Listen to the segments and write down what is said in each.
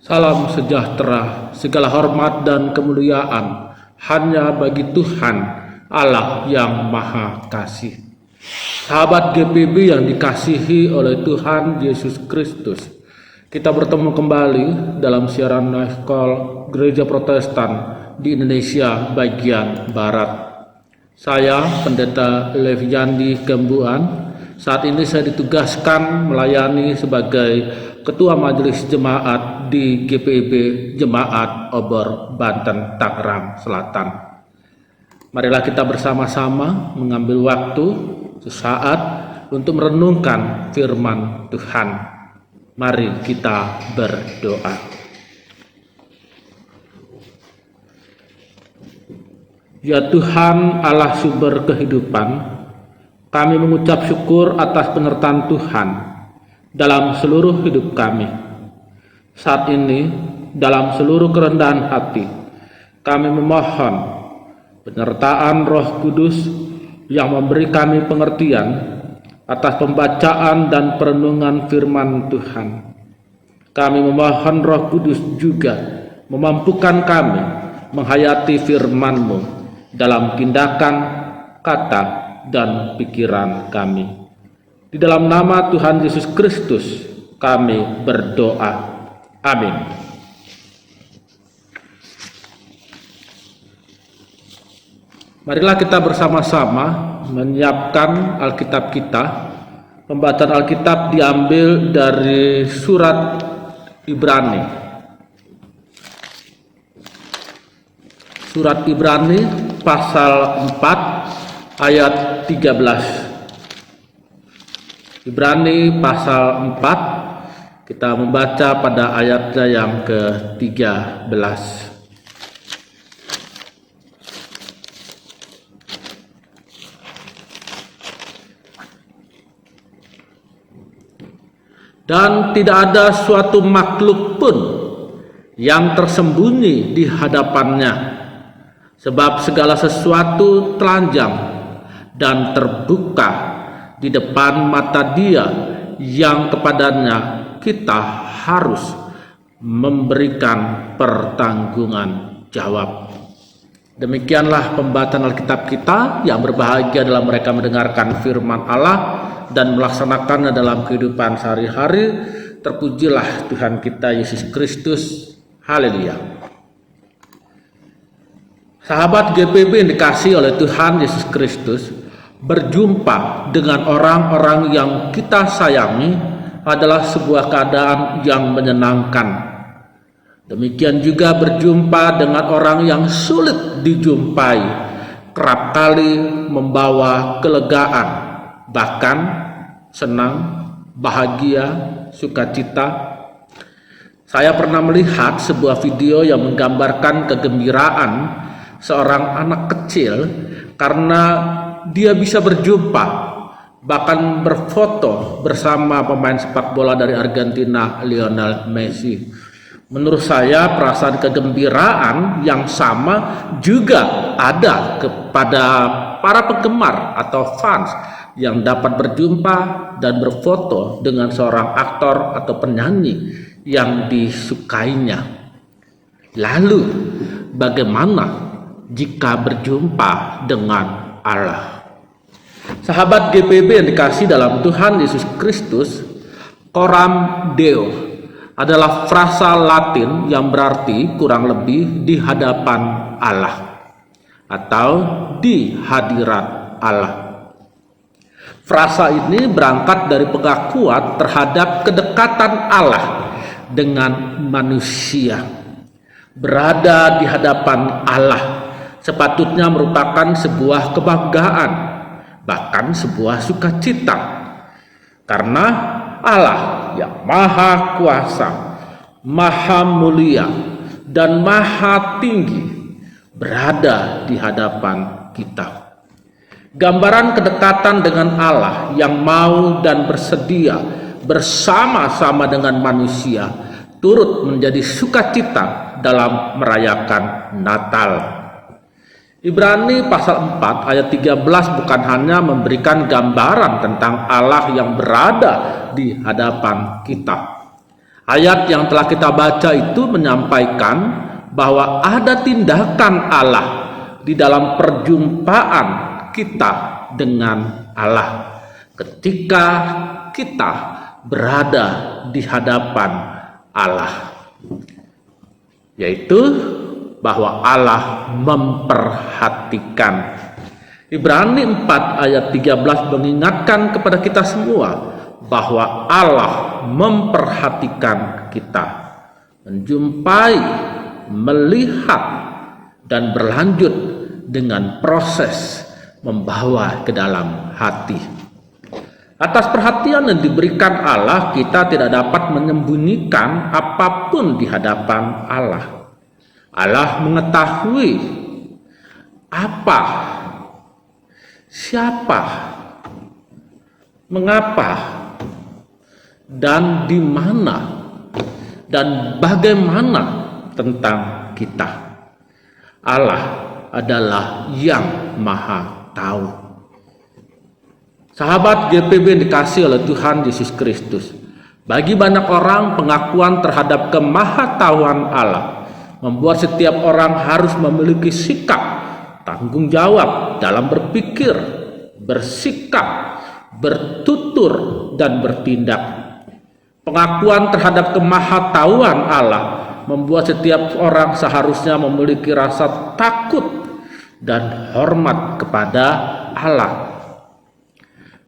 Salam sejahtera, segala hormat dan kemuliaan hanya bagi Tuhan Allah yang Maha Kasih. Sahabat GPB yang dikasihi oleh Tuhan Yesus Kristus, kita bertemu kembali dalam siaran Live Call Gereja Protestan di Indonesia bagian Barat. Saya Pendeta Leviandi Kembuan. Saat ini saya ditugaskan melayani sebagai Ketua Majelis Jemaat di GPIB Jemaat Obor Banten Tangerang Selatan. Marilah kita bersama-sama mengambil waktu sesaat untuk merenungkan firman Tuhan. Mari kita berdoa. Ya Tuhan Allah sumber kehidupan, kami mengucap syukur atas penyertaan Tuhan dalam seluruh hidup kami. Saat ini, dalam seluruh kerendahan hati, kami memohon penyertaan Roh Kudus yang memberi kami pengertian atas pembacaan dan perenungan firman Tuhan. Kami memohon Roh Kudus juga memampukan kami menghayati firman-Mu dalam tindakan, kata, dan pikiran kami. Di dalam nama Tuhan Yesus Kristus kami berdoa. Amin. Marilah kita bersama-sama menyiapkan Alkitab kita. Pembacaan Alkitab diambil dari surat Ibrani. Surat Ibrani pasal 4 ayat 13. Ibrani pasal 4, kita membaca pada ayatnya yang ke-13. Dan tidak ada suatu makhluk pun yang tersembunyi di hadapannya, sebab segala sesuatu telanjang dan terbuka di depan mata Dia yang kepadanya kita harus memberikan pertanggungan jawab. Demikianlah pembacaan Alkitab kita. Yang berbahagia adalah mereka mendengarkan firman Allah dan melaksanakannya dalam kehidupan sehari-hari. Terpujilah Tuhan kita Yesus Kristus. Haleluya. Sahabat GPB yang dikasihi oleh Tuhan Yesus Kristus, berjumpa dengan orang-orang yang kita sayangi adalah sebuah keadaan yang menyenangkan. Demikian juga berjumpa dengan orang yang sulit dijumpai, kerap kali membawa kelegaan, bahkan senang, bahagia, sukacita. Saya pernah melihat sebuah video yang menggambarkan kegembiraan seorang anak kecil karena dia bisa berjumpa, bahkan berfoto bersama pemain sepak bola dari Argentina, Lionel Messi. Menurut saya perasaan kegembiraan yang sama juga ada kepada para penggemar atau fans yang dapat berjumpa dan berfoto dengan seorang aktor atau penyanyi yang disukainya. Lalu bagaimana jika berjumpa dengan Allah? Sahabat GPB yang dikasihi dalam Tuhan Yesus Kristus, coram Deo adalah frasa Latin yang berarti kurang lebih di hadapan Allah atau di hadirat Allah. Frasa ini berangkat dari pengakuan terhadap kedekatan Allah dengan manusia. Berada di hadapan Allah sepatutnya merupakan sebuah kebanggaan, bahkan sebuah sukacita, karena Allah yang maha kuasa, maha mulia, dan maha tinggi berada di hadapan kita. Gambaran kedekatan dengan Allah yang mau dan bersedia bersama-sama dengan manusia turut menjadi sukacita dalam merayakan Natal. Ibrani pasal 4 ayat 13 bukan hanya memberikan gambaran tentang Allah yang berada di hadapan kita. Ayat yang telah kita baca itu menyampaikan bahwa ada tindakan Allah di dalam perjumpaan kita dengan Allah ketika kita berada di hadapan Allah, yaitu bahwa Allah memperhatikan. Ibrani 4 ayat 13 mengingatkan kepada kita semua bahwa Allah memperhatikan kita, menjumpai, melihat, dan berlanjut dengan proses membawa ke dalam hati. Atas perhatian yang diberikan Allah, kita tidak dapat menyembunyikan apapun di hadapan Allah. Allah mengetahui apa, siapa, mengapa, dan di mana, dan bagaimana tentang kita. Allah adalah yang Maha Tahu. Sahabat GPB dikasih oleh Tuhan Yesus Kristus, bagi banyak orang pengakuan terhadap kemahatauan Allah membuat setiap orang harus memiliki sikap tanggung jawab dalam berpikir, bersikap, bertutur, dan bertindak. Pengakuan terhadap kemahatauan Allah membuat setiap orang seharusnya memiliki rasa takut dan hormat kepada Allah.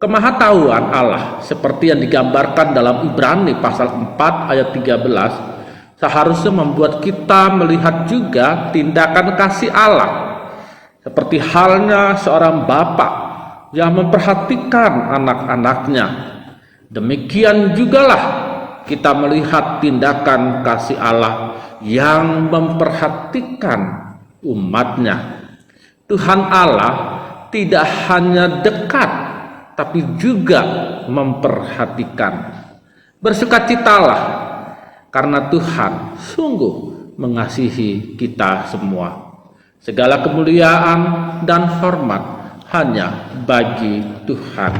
Kemahatauan Allah seperti yang digambarkan dalam Ibrani pasal 4 ayat 13 seharusnya membuat kita melihat juga tindakan kasih Allah, seperti halnya seorang bapak yang memperhatikan anak-anaknya. Demikian jugalah kita melihat tindakan kasih Allah yang memperhatikan umatnya. Tuhan Allah tidak hanya dekat, tapi juga memperhatikan. Bersukacitalah karena Tuhan sungguh mengasihi kita semua. Segala kemuliaan dan hormat hanya bagi Tuhan.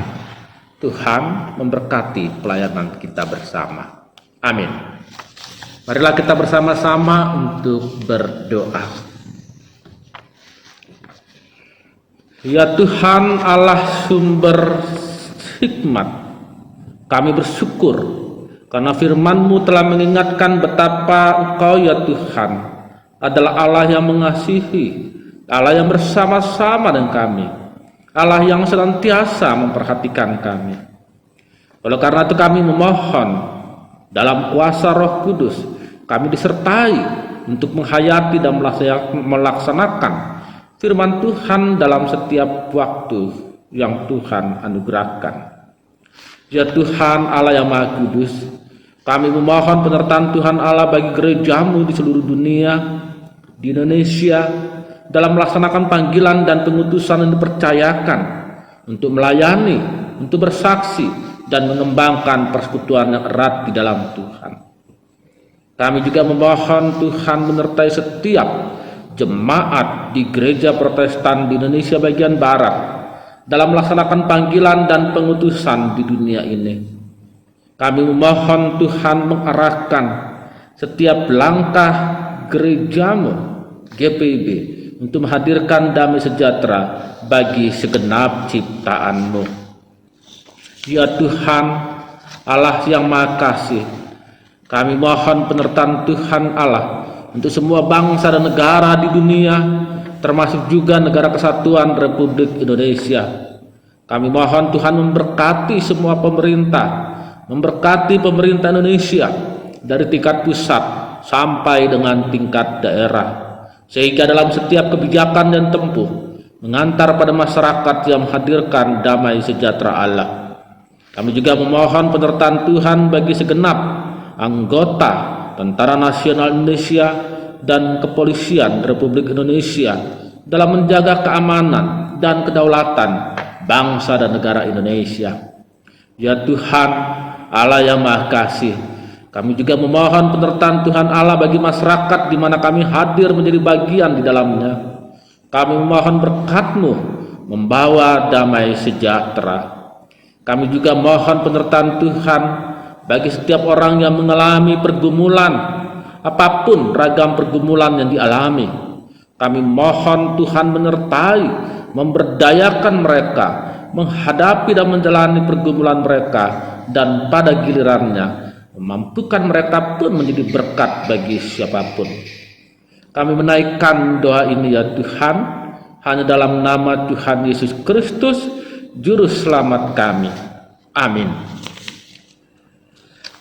Tuhan memberkati pelayanan kita bersama. Amin. Marilah kita bersama-sama untuk berdoa. Ya Tuhan Allah sumber hikmat, kami bersyukur karena firman-Mu telah mengingatkan betapa Engkau ya Tuhan adalah Allah yang mengasihi, Allah yang bersama-sama dengan kami, Allah yang senantiasa memperhatikan kami. Oleh karena itu kami memohon dalam kuasa Roh Kudus kami disertai untuk menghayati dan melaksanakan firman Tuhan dalam setiap waktu yang Tuhan anugerahkan. Ya Tuhan Allah yang Maha Kudus, kami memohon penyertaan Tuhan Allah bagi gereja-Mu di seluruh dunia, di Indonesia, dalam melaksanakan panggilan dan pengutusan yang dipercayakan untuk melayani, untuk bersaksi, dan mengembangkan persekutuan yang erat di dalam Tuhan. Kami juga memohon Tuhan menyertai setiap jemaat di gereja Protestan di Indonesia bagian Barat dalam melaksanakan panggilan dan pengutusan di dunia ini. Kami memohon Tuhan mengarahkan setiap langkah gereja-Mu, GPIB, untuk menghadirkan damai sejahtera bagi segenap ciptaan-Mu. Ya Tuhan, Allah yang Maha Kasih, kami mohon penyertaan Tuhan Allah untuk semua bangsa dan negara di dunia, termasuk juga negara kesatuan Republik Indonesia. Kami mohon Tuhan memberkati semua pemerintah, memberkati pemerintah Indonesia dari tingkat pusat sampai dengan tingkat daerah, sehingga dalam setiap kebijakan dan tempuh mengantar pada masyarakat yang menghadirkan damai sejahtera Allah. Kami juga memohon penyertaan Tuhan bagi segenap anggota Tentara Nasional Indonesia dan Kepolisian Republik Indonesia dalam menjaga keamanan dan kedaulatan bangsa dan negara Indonesia. Ya Tuhan Allah yang Maha Kasih, kami juga memohon penyertaan Tuhan Allah bagi masyarakat di mana kami hadir menjadi bagian di dalamnya. Kami memohon berkat-Mu membawa damai sejahtera. Kami juga mohon penyertaan Tuhan bagi setiap orang yang mengalami pergumulan, apapun ragam pergumulan yang dialami. Kami mohon Tuhan menyertai, memberdayakan mereka, menghadapi dan menjalani pergumulan mereka, dan pada gilirannya memampukan mereka pun menjadi berkat bagi siapapun. Kami menaikkan doa ini ya Tuhan, hanya dalam nama Tuhan Yesus Kristus, Juru Selamat kami. Amin.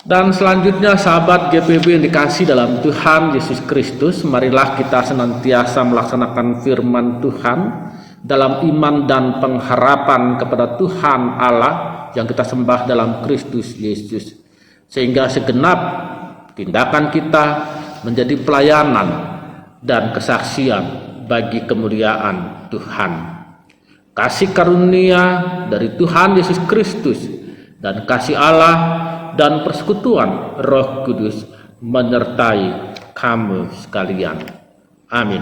Dan selanjutnya sahabat GPB yang dikasih dalam Tuhan Yesus Kristus, marilah kita senantiasa melaksanakan firman Tuhan dalam iman dan pengharapan kepada Tuhan Allah yang kita sembah dalam Kristus Yesus, sehingga segenap tindakan kita menjadi pelayanan dan kesaksian bagi kemuliaan Tuhan. Kasih karunia dari Tuhan Yesus Kristus dan kasih Allah dan persekutuan Roh Kudus menyertai kamu sekalian. Amin.